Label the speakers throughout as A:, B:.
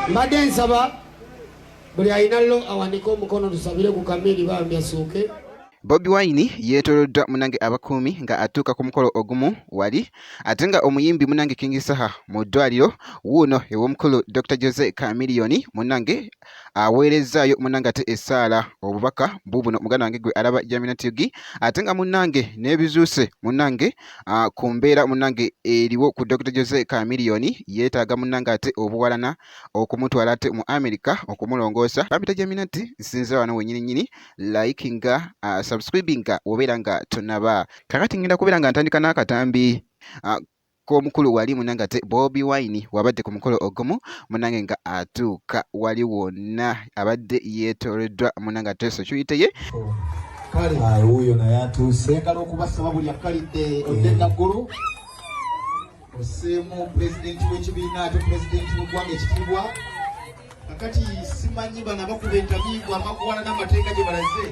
A: Mbadde nsaba buli alina lo awanike omukono tusabire ku kamiri bambi asooke.
B: Bobi Wine yeetoloddwa munange abakuumi nga atuuka ku mukolo ogumu wali ate nga omuyimbi munange King Saha mu ddwaliro wuuno ew'omukulu Dr. Jose Chameleone munange aweerezaayo munange ate essaala obubaka buubuno muganda wange gwe alaba Jamina TV ate nga munange n'ebizuuse munange ku mbeera munange eriwo ku Dr. Jose Chameleone yeetaaga munange ate obuwalana okumutwala ate mu America okumulongoosa. Kampita Jamina TV nsinze wano wennyini likinga subscribinga obeera nga tonaba kakati ngenda kubeera nga ntandika n'akatambi k'omukulu wali munange ate Bobi Wine wabadde ku mukolo ogumu munange nga atuuka wali wonna abadde yeetooloddwa munange ate security ye
C: kale wuuyo naye atuuse ngalo okubasaba buli akalidde odde naggulu oseemu pulezidenti w'ekibiina ate pulezidenti w'eggwanga ekitiibwa kakati simanyi bano abakuba entabiibwa amakuwala n'amateeka gye balaze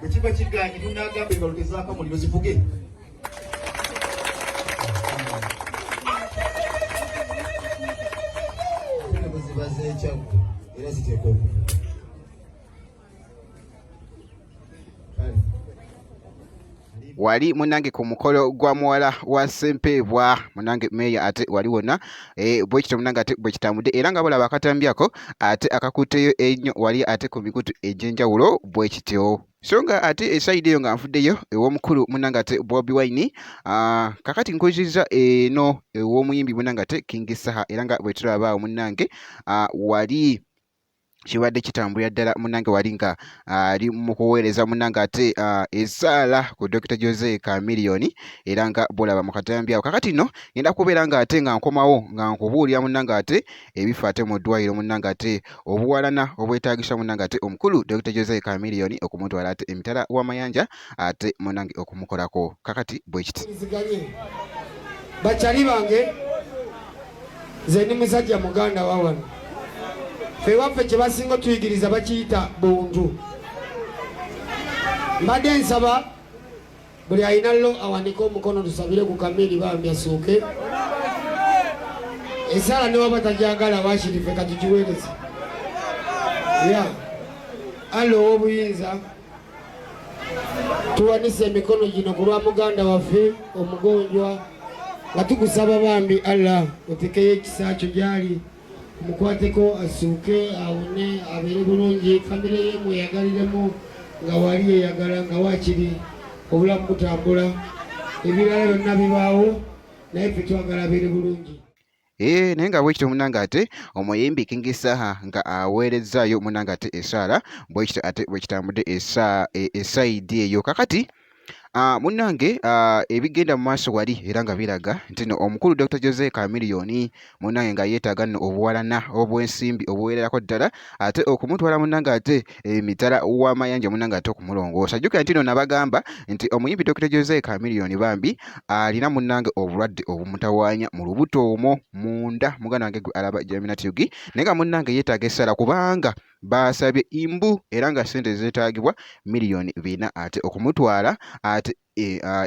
C: bwe kiba kiganye tunagamba ebalukezaako muliro zivuge zibazeekyago era ziteeka okuva
B: wali munange ku mukolo gwa muwala wa Ssempebwa munange meya ate wali wonna bwe kityo munange ate bwe kitambudde era nga bulaba akatambyako ate akakuteyo ennyo wali ate ku mikutu egy'enjawulo bwe kityo so nga ate esayidi eyo nga nfuddeyo ew'omukulu munange ate Bobi Wine kakati nkuzizza eno ew'omuyimbi munange ate King Saha era nga bwe tulabaawo munange wali kibadde kitambulira ddala munange wali nga ali mu kuweereza munange ate essaala ku Dr. Jose Chameleone era nga bolaba mu katambi ako kakati nno ngenda kubeera nga ate nga nkomawo nga nkubuulira munange ate ebifo ate mu ddwaliro munange ate obuwalana obwetaagisa munange ate omukulu Dr. Jose Chameleone okumutwala ate emitala w'amayanja ate munange okumukolako kakati bwe kiti
A: bakyali bange nze ndi musajja muganda wa wano ffe waffe kye basinga tuyigiriza bakiyita buntu. Mbadde nsaba buli alina lo awanike omukono tusabire ku kamiri bambi asooke. Esaala ne waba tajagala waakiri ffe katugiweereze alo ow'obuyinza tuwanise emikono gino ku lwa muganda waffe omugonjwa nga tugusaba bambi Allah otekeyo ekisa kyo gyali mukwateko asuuke awone abeere bulungi famire ye mweyagaliremu nga wali yeyagala nga waakiri obulamu butambula ebirala byonna bibaawo naye ffe twagala abeere bulungi.
B: naye nga bwe kityo munange ate omuyimbi King Saha nga aweerezaayo munange ate essaala bwe kityo ate bwe kitambudde esayidi eyo kakati munange ebigenda mu maaso wali era nga biraga nti no omukulu Dr. Jose Chameleone munange nga yeetaaga nno obuwalana obw'ensimbi obuweererako ddala ate okumutwala munange ate emitala w'amayanja munange ate okumulongoosa jjukira nti no nabagamba nti omuyimbi Dr. Jose Chameleone bambi alina munange obulwadde obumutawaanya mu lubuto omwo munda muganda wange gwe alaba Jamina TV naye nga munange yeetaaga essaala kubanga basabye imbu era nga ssente zeetaagibwa miliyoni 4 ate okumutwala ate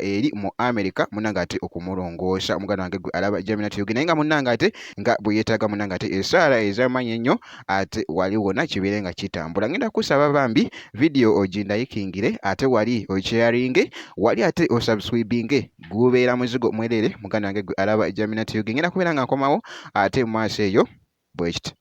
B: eri mu America munange ate okumulongoosa muganda wange gwe alaba Jamina TV naye nga munange ate nga bwe yeetaaga munange ate essaala ez'amaanyi ennyo ate wali wonna kibeere nga kitambula. Ngenda kusaba bambi video ogindayikingire ate wali osharinge wali ate osubscribinge gubeera muzigo mwerere muganda wange gwe alaba Jamina TV ngenda kubeera nga nkomawo ate mu maaso eyo bwe kiti.